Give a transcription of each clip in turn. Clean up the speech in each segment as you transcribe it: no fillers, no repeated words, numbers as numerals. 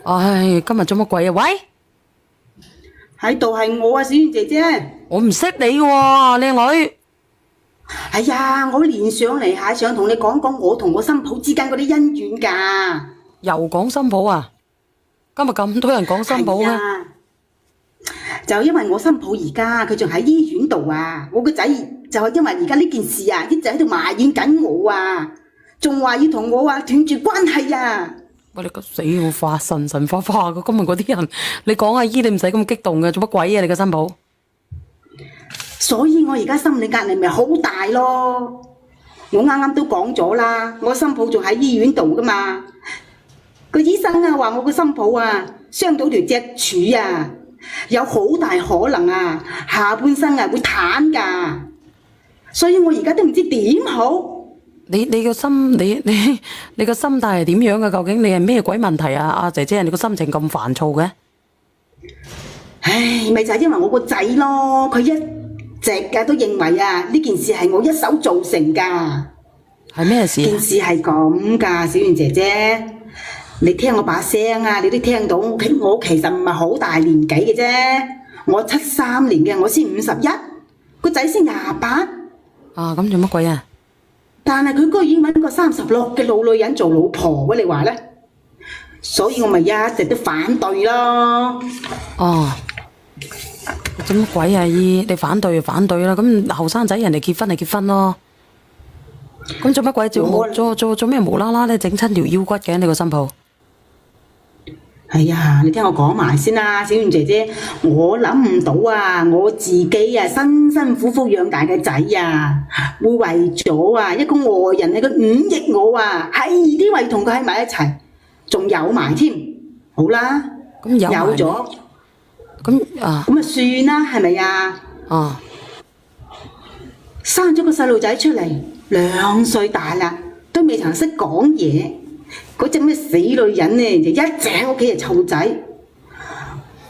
唉，今日做乜鬼啊？喂，喺度係我啊，小燕姐姐。我唔識你嘅喎，靚女。哎呀，我連上嚟係想同你講講我同我新抱之間嗰啲恩怨㗎。又講新抱啊？今日咁多人講新抱嘅，係啊，就因為我新抱而家佢仲喺醫院度啊，我個仔就係因為而家呢件事啊，一直喺度埋怨緊我啊，仲話要同我啊斷絕關係啊。喂，你個死我化神化嘅，今日嗰啲人，你講阿姨你唔使咁激動嘅，做乜鬼啊？你個新抱？所以我而家心理壓力咪好大咯。我啱啱都講咗啦，我新抱仲喺醫院度噶嘛。個醫生啊話我個新抱啊傷到條脊柱啊，有好大可能啊下半身啊會癱噶。所以我而家都唔知點好。你個心你個心態係點樣嘅？究竟你係咩鬼問題啊？阿姐姐，你個心情咁煩躁嘅？唉，咪就係因為我個仔咯，佢一直嘅都認為啊呢件事係我一手造成噶。係咩事啊？件事係咁噶，小燕姐姐，你聽我把聲啊，你都聽到我其實唔係好大年紀嘅啫，我73年嘅，我先51，個仔先28。啊，咁做乜鬼啊？但係佢居然揾個36嘅老女人做老婆喎，你話呢？所以我咪一直都反對咯。哦，做乜鬼啊？姨，你反對就反對啦。咁後生仔人哋結婚就結婚咯。咁做乜鬼做咩無啦啦咧整親條腰骨嘅？你個新抱？係呀，你聽我講埋先啦，小燕姐姐，我諗唔到啊，我自己啊辛辛苦苦養大嘅仔啊，會為咗啊一個外人喺個忤逆我啊，係啲為同佢喺埋一齊，仲有埋添。好啦，咁有埋有咗，咁啊咁啊算啦，係咪啊？啊！生咗個細路仔出嚟，2歲大啦，都未曾識講嘢。嗰隻咩死女人呢，就一直喺屋企就湊仔。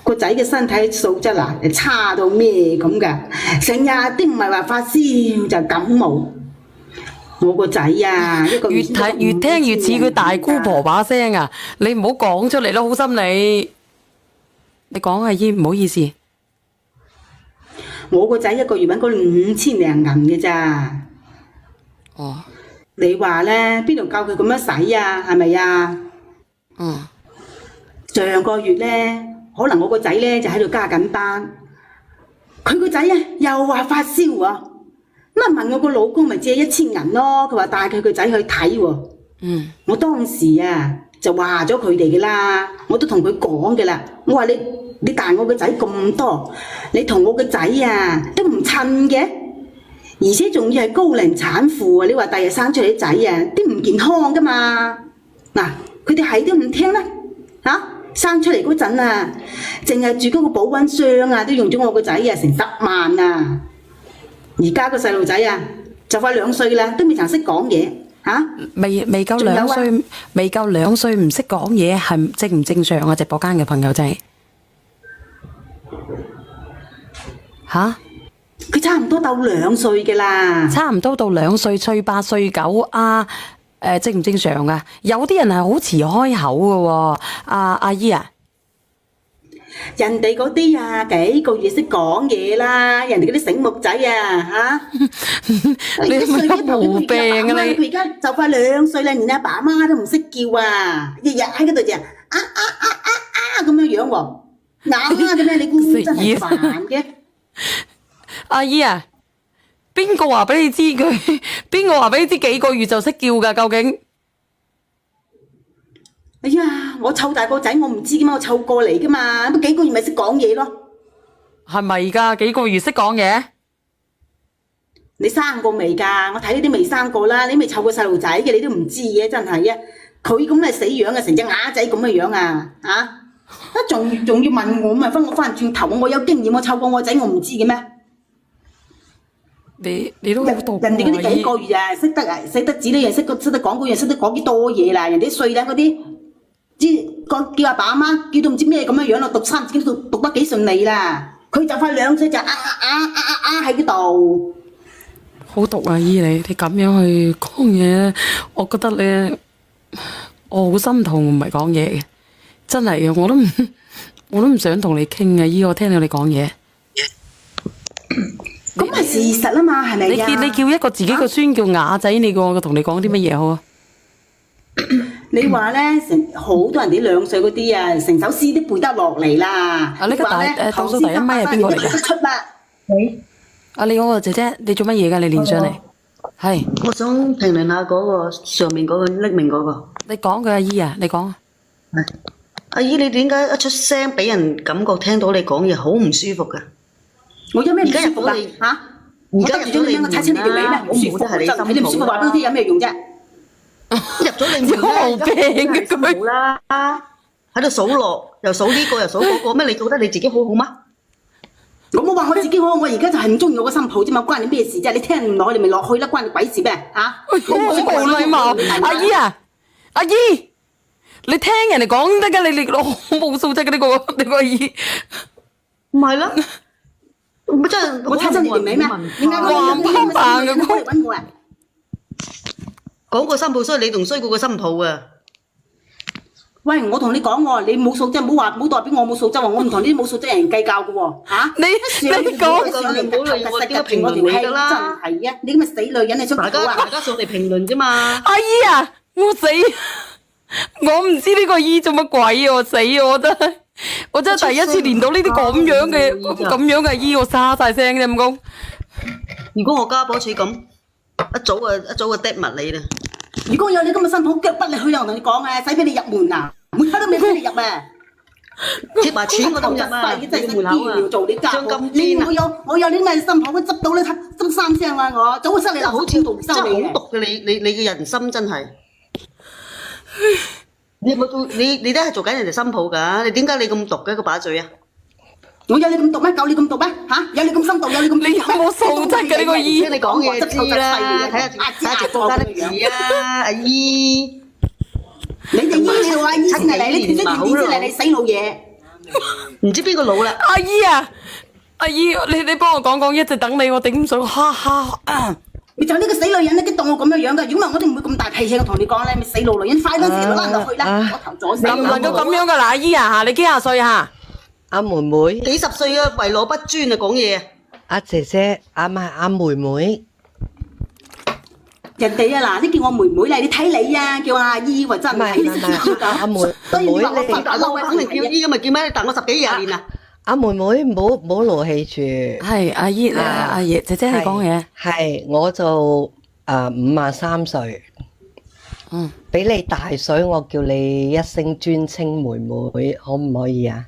個仔嘅身體素質啊，就差到咩咁噶，成日都唔係話發燒就感冒。我個仔啊，一個月越聽越似佢大姑婆把聲啊！你唔好講出嚟啦，好心你。你講阿姨，唔好意思。我個仔一個月揾嗰5000零銀嘅咋。哦。你話呢，邊度夠佢咁樣使啊？係咪啊？嗯。上個月呢，可能我個仔呢就喺度加緊班，佢個仔啊又話發燒喎，咁啊問我個老公咪借1000銀咯，佢話帶佢個仔去睇喎。嗯。我當時啊就話咗佢哋嘅啦，我都同佢講嘅啦，我話你大我個仔咁多，你同我個仔啊都唔襯嘅。而且仲要係高齡產婦啊！你話第日生出嚟啲仔啊，都唔健康噶嘛？嗱，佢哋係都唔聽啦，生出嚟嗰陣啊，淨係住嗰個保溫箱啊，都用咗我個仔啊成10萬啊！而家個細路仔啊，就快2歲啦，都未曾識講嘢未夠2歲，未夠2歲唔識講嘢，係正唔正常啊？直播間嘅朋友仔嚇？佢差唔多到2歲嘅啦，差唔多到2歲，歲8歲9啊！正唔正常啊？有啲人係好遲開口嘅喎，阿姨啊，人哋嗰啲啊幾個月識講嘢啦，人哋嗰啲醒目仔啊你係咪有毛病啊你？佢而家就快2歲啦，連阿爸阿媽都唔識叫啊，日日喺嗰度就咁樣樣喎，嘅咩？你估真係煩嘅？阿姨啊，邊個話俾你知佢？邊個話俾你知幾個月就識叫㗎？究竟？哎呀，我湊大個仔，我唔知嘅嘛，我湊過嚟嘅嘛，都幾個月咪識講嘢咯。係咪㗎？幾個月識講嘢？你生過未㗎？我睇呢啲未生過啦，你未湊過細路仔嘅，你都唔知嘅，真係啊！佢咁係死樣啊，成隻啞仔咁嘅樣啊，仲要問我咪我翻轉頭，我有經驗，我湊過我仔，我唔知嘅咩？你都好毒喎！人哋嗰啲幾個月啊，識得字呢樣，識得講嗰樣，識得講幾多嘢啦。人哋歲零嗰啲，叫阿爸阿媽叫到唔知咩咁樣樣咯，讀3字都讀得幾順利啦。佢就快2歲就喺嗰度。好毒啊！姨你咁樣去講嘢，我覺得你我好心痛，唔係講嘢嘅。真係嘅，我都唔想同你傾啊！姨，我聽到你講嘢。咁係事實啊嘛，係咪呀？你叫一個自己個孫叫雅仔，你叫我同你講啲乜嘢好啊？你話咧，好多人哋2歲嗰啲啊，成首詩都背得落嚟啦。呢個倒數第一咪係邊個嚟㗎？出啦！你嗰個姐姐，你做乜嘢㗎？你連上嚟。係。我想評論下嗰個上面嗰個匿名嗰個。你講佢阿姨啊，你講啊。係。阿姨，你點解一出聲俾人感覺聽到你講嘢好唔舒服㗎？我有咩唔舒服啊？嚇！而家入咗你我踩親你條尾咩？唔舒服真係，你唔舒服話俾我聽有咩用啫？入咗你門啦，而家係心抱啦，喺度數落，又數呢個又數嗰個，咩？你覺得你自己好好嗎？我冇話我自己好，我而家就係唔中意我個新抱啫嘛，關你咩事啫？你聽唔落，你咪落去啦，關你鬼事咩？嚇！好冇禮貌，阿姨啊，阿姨，你聽人哋講得㗎，你好冇素質嘅呢個阿姨。唔係啦，乜真係我踩親你條尾咩？你嗌我你嚟揾我啊！講個新抱衰，你仲衰過個新抱啊！喂，我同你講喎，你冇素質，唔好代表我冇素質喎，我唔同呢啲冇素質人計較嘅喎，嚇！你講上嚟冇理由我啲評我條氣，真係啊！你咁嘅死女人，你想大家上嚟評論啫嘛！阿姨啊，我死！我唔知呢個姨做乜鬼啊！我死啊！我真係第一次連到呢啲咁樣嘅姨，我沙晒聲啫，唔講。如果我家寶似咁，一早就跌埋你啦。如果有你咁嘅新抱，腳不你去啊！我同你講啊，使俾你入門啊，每刻都未俾你入啊！貼埋錢我都入啊！真係使要做你家獎婆。金堅啊！我有你咁嘅新抱，我執到你執3聲啊！我早會收你啦，好似度收你嘅。好毒嘅你嘅人心真係。你有冇做？你都係做緊人哋新抱㗎？你點解你咁毒嘅個把嘴啊？我有你咁毒咩？夠你咁毒咩？嚇！有你咁深度，有你咁你有冇素質嘅呢個姨？聽你講嘢知啦，睇下直播間得字啊，阿姨。你哋姨你話阿姨先嚟，你條仔點先嚟？你死老嘢！唔知邊個老啦？阿姨啊，阿姨，你幫我講，一直等你，我頂唔順，哈哈。你就呢個死女人咧，激到我咁樣㗎。如果唔係，我都唔會咁大脾氣。我同你講咧，咪死老女人，快啲時拉落去啦！我頭左死。能唔能夠咁樣㗎嗱，阿姨啊，你幾廿歲嚇？阿妹妹，幾十歲啊，為老不尊啊，講嘢。阿姐姐，唔係阿妹妹。人哋啊嗱，你叫我妹妹嚟，你睇你啊，叫阿姨喎真係。唔係阿妹妹，所以你話我你大佬肯定叫姨咁咪叫咩？你大我10幾20年啊！阿妹妹唔好勞氣住。係阿姨，阿爺姐姐你講嘢。係，我就53歲。比你大水，我叫你一聲尊稱妹妹，可唔可以啊？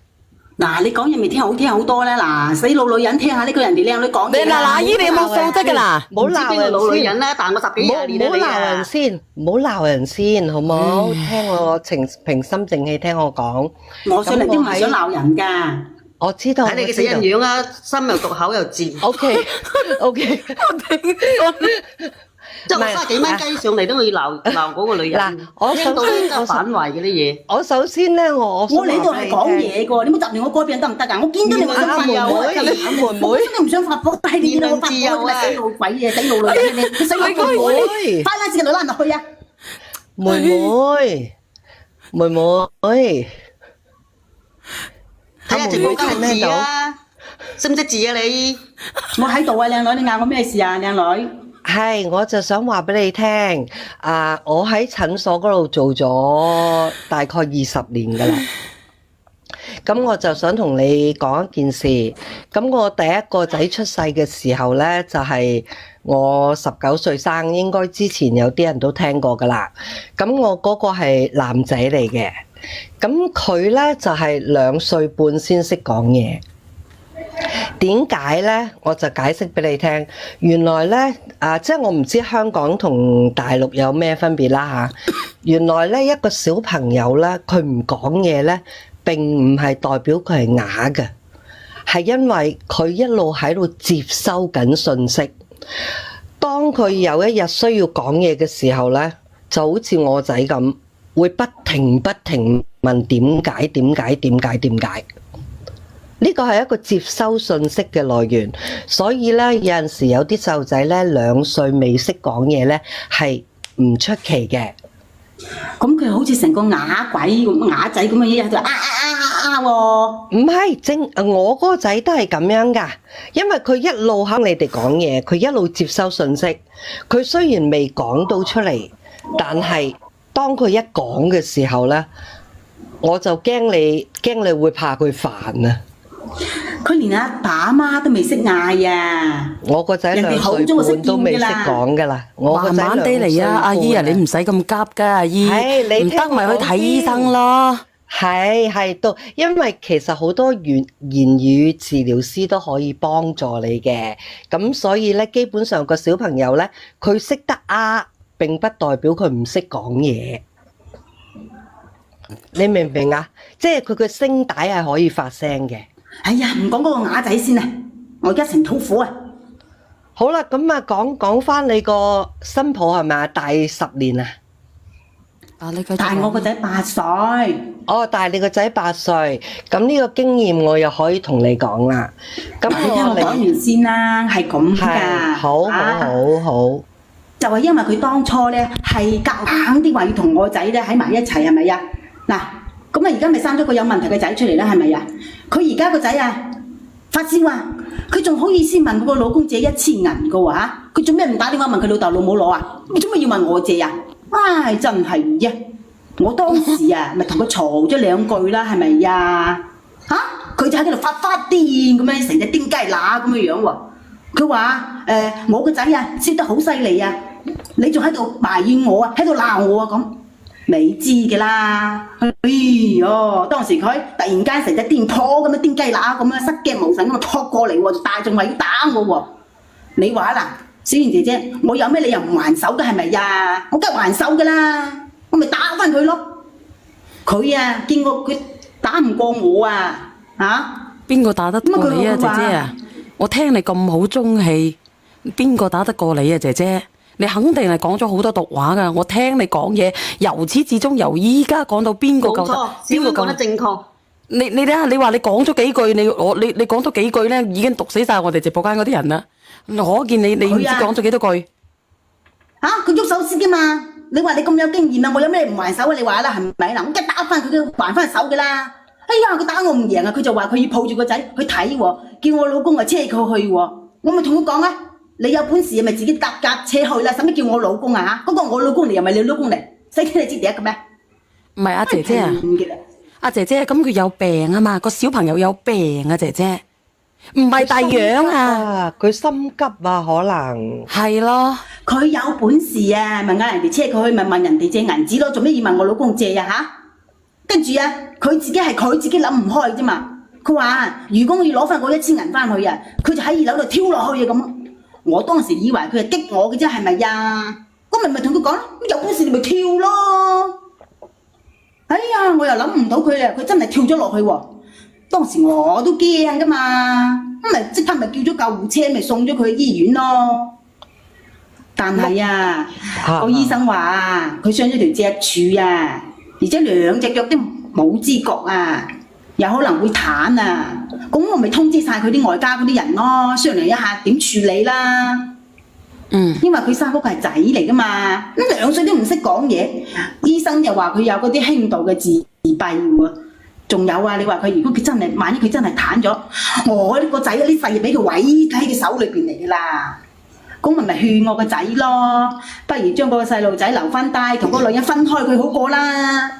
嗱，你講嘢咪聽好多咧。嗱，死老女人聽下呢個人哋靚女講嘢。嗱，阿姨你有冇素質㗎嗱？唔好鬧人老女人啦，大我10幾20年唔好鬧人先，唔好鬧人先，好冇？聽我平心靜氣聽我講。我上嚟都唔係想鬧人㗎。我知道。睇你嘅死人樣啊，心又毒口又賤。OK，即係我30幾蚊雞上嚟都要鬧嗰個女人。嗱，我聽到咧就反懷嗰啲嘢。我首先咧，我嚟呢度係講嘢㗎，你唔好雜亂我嗰邊得唔得㗎？我見到你我想發火，我真係唔想發火，但係你見到我發火，你死老鬼啊，死老女人你死老妹妹，快啲時間攞落去啊！妹妹，睇下直播間嘅字啊，識唔識字啊你？我喺度啊，靚女，你嗌我咩事啊，靚女？係，我就想話俾你聽，我喺診所嗰度做咗大概20年㗎啦。咁我就想同你講一件事。咁我第一個仔出世嘅時候咧，就係我19歲生，應該之前有啲人都聽過㗎啦。咁我嗰個係男仔嚟嘅，咁佢咧就係2歲半先識講嘢。點解咧？我就解釋俾你聽。原來咧，即係我唔知香港同大陸有咩分別啦嚇。原來咧，一個小朋友咧，佢唔講嘢咧，並唔係代表佢係啞嘅，係因為佢一路喺度接收緊信息。當佢有一日需要講嘢嘅時候咧，就好似我仔咁，會不停問點解。呢個係一個接收信息嘅來源，所以咧有陣時有啲細路仔咧2歲未識講嘢咧係唔出奇嘅，咁佢好似成個啞鬼咁啞仔咁嘅嘢喺度喎。唔係我嗰個仔都係咁樣㗎，因為佢一路喺你哋講嘢，佢一路接收信息。佢雖然未講到出嚟，但係當佢一講嘅時候咧，我就驚你會怕佢煩啊！佢連阿爸阿媽都未識嗌啊！我個仔人哋2歲口中就識半都未識叫㗎啦講㗎啦，我個慢仔慢地嚟啊，阿姨啊，你唔使咁急㗎，阿姨，係你唔得咪去睇醫生聽咯。係都，因為其實好多言語治療師都可以幫助你嘅，咁所以咧，基本上個小朋友咧，佢識得並不代表佢唔識講嘢，你明唔明啊？即係佢嘅聲帶係可以發聲嘅。哎呀，唔講嗰個啞仔先啊！我而家成肚火啊！好啦，咁啊講翻你個新抱係咪啊？大10年啊？啊，你繼續但係我個仔8歲，哦，但係你個仔8歲，咁呢個經驗我又可以同你講啦。咁你聽我講完先啦，係咁係㗎。好好。就係因為佢當初咧係夾硬啲話要同我仔咧喺埋一齊，係咪啊？嗱，咁啊而家咪生咗個有問題嘅仔出嚟啦，係咪啊？佢而家個仔啊發燒啊，佢仲好意思問佢個老公借1000銀嘅喎嚇，佢做咩唔打電話問佢老豆老母攞啊？你做咩要問我借啊？唉，真係啫！我當時啊咪同佢嘈咗2句啦，係咪呀？嚇，佢就喺度發癲咁樣，成隻叮雞乸咁樣喎。佢話我個仔啊燒得好犀利啊！你仲喺度埋怨我啊，喺度鬧我啊咁，你知嘅啦。哎喲，當時佢突然間成隻癲婆咁樣癲雞乸咁樣失驚無神咁啊撲過嚟喎，大仲話要打我喎。你話嗱，小賢姐姐，我有咩理由唔還手嘅係咪呀？我梗係還手㗎啦，我咪打返佢咯。佢啊見過佢打唔過我啊嚇。邊個打得過你啊，咁啊佢話姐姐啊？我聽你咁好中氣，邊個打得過你啊，姐姐？你肯定係講咗好多毒話㗎。我聽你講嘢，由始至終，由依家講到邊個夠得？冇錯，小邊個夠婉講得正確。你睇下，你話你講咗幾句，你講咗幾句咧，已經毒死晒我哋直播間嗰啲人啦。可見你唔知講咗幾多句。嚇佢喐手先嘅嘛！你話你咁有經驗啊，我有咩唔還手啊？你話啦，係咪嗱？我梗係打翻佢嘅，還翻手嘅啦。哎呀，佢打我唔贏啊！佢就話佢要抱住個仔去睇喎，叫我老公啊車佢去喎。我咪同佢講啊，你有本事咪自己搭架車去啦，使乜叫我老公啊嚇？嗰個我老公嚟又唔係你老公嚟，使聽你知第一嘅咩？唔係阿姐姐啊，阿姐姐咁佢有病啊嘛，個小朋友有病啊，姐姐，唔係大樣啊，佢心急啊，可能係咯。佢有本事啊，咪嗌人哋車佢去，咪問人哋借銀紙咯，做咩要問我老公借啊嚇？跟住啊，佢自己諗唔開啫嘛。佢話如果我要攞翻嗰1000銀翻去啊，佢就喺2樓度跳落去啊咁。我當時以為佢係激我嘅啫，係咪呀？我咪同佢講咯，有本事你咪跳咯。哎呀，我又諗唔到佢啊，佢真係跳咗落去喎。當時我都驚噶嘛，咁咪即刻咪叫咗救護車，咪送咗佢去醫院咯。但係啊，個醫生話佢傷咗條脊柱啊，而且2隻腳都冇知覺啊，有可能會癱啊。咁我咪通知晒佢啲外家嗰啲人咯，商量一下點處理啦。因為佢生嗰個係仔嚟噶嘛，咁2歲都唔識講嘢，醫生又話佢有嗰啲輕度嘅自閉喎。仲有啊，你話佢如果佢真係，萬一佢真係癱咗，我呢個仔呢世就俾佢毀喺佢手裏邊嚟噶啦。咁咪勸我個仔咯，不如將嗰個細路仔留翻低，同嗰個女人分開佢好過啦。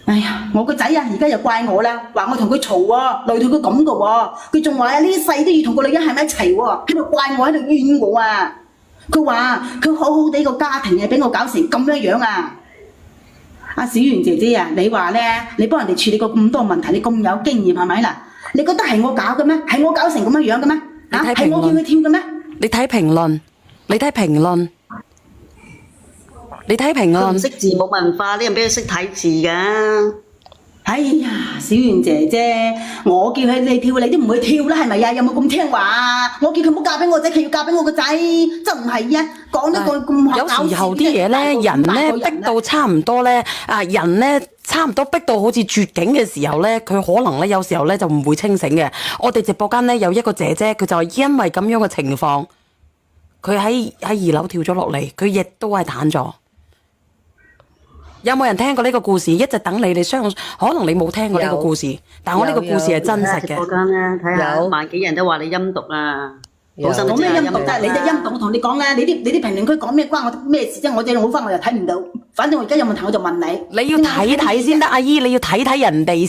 哎呀，我個仔啊，而家又怪我啦，話我同佢嘈喎，累到佢咁噶喎。佢仲話呢世都要同個女人喺埋一齊喎，喺度怪我，喺度怨我啊。佢話佢好好地個家庭啊，俾我搞成咁樣啊。阿小圓姐姐啊，你話咧，你幫人哋處理過咁多問題，你咁有經驗係咪啦？你覺得係我搞嘅咩？係我搞成咁樣嘅咩？嚇，係我叫佢跳嘅咩？你睇評論，你睇評論，你睇評佢唔論。識字冇文化，啲人邊度識睇字㗎？哎呀，小圓姐姐，我叫佢你跳，你都唔會跳啦，係咪呀？有冇咁聽話啊？我叫佢唔好嫁俾我仔，佢要嫁俾我個仔，真唔係啊！講得個咁有時候啲嘢咧，人咧逼到差唔多咧，人咧差唔多逼到好似絕境嘅時候咧，佢可能咧有時候咧就唔會清醒嘅。我哋直播間咧有一個姐姐，佢就係因為咁樣嘅情況，佢喺2樓跳咗落嚟，佢亦都係癱咗。有冇人聽過呢個故事？一直等你，你可能你冇聽過呢個故事，但我呢個故事係真實直播嘅。間咧睇下，有萬幾人都話你陰毒啊！有好心講咩陰毒啫啫？你隻陰毒，我同你講啦，你啲評論區講咩關我咩事啫？我隻好翻我又睇唔到，反正我而家有問題我就問你。你要睇睇先得，阿姨，你要睇睇人哋先。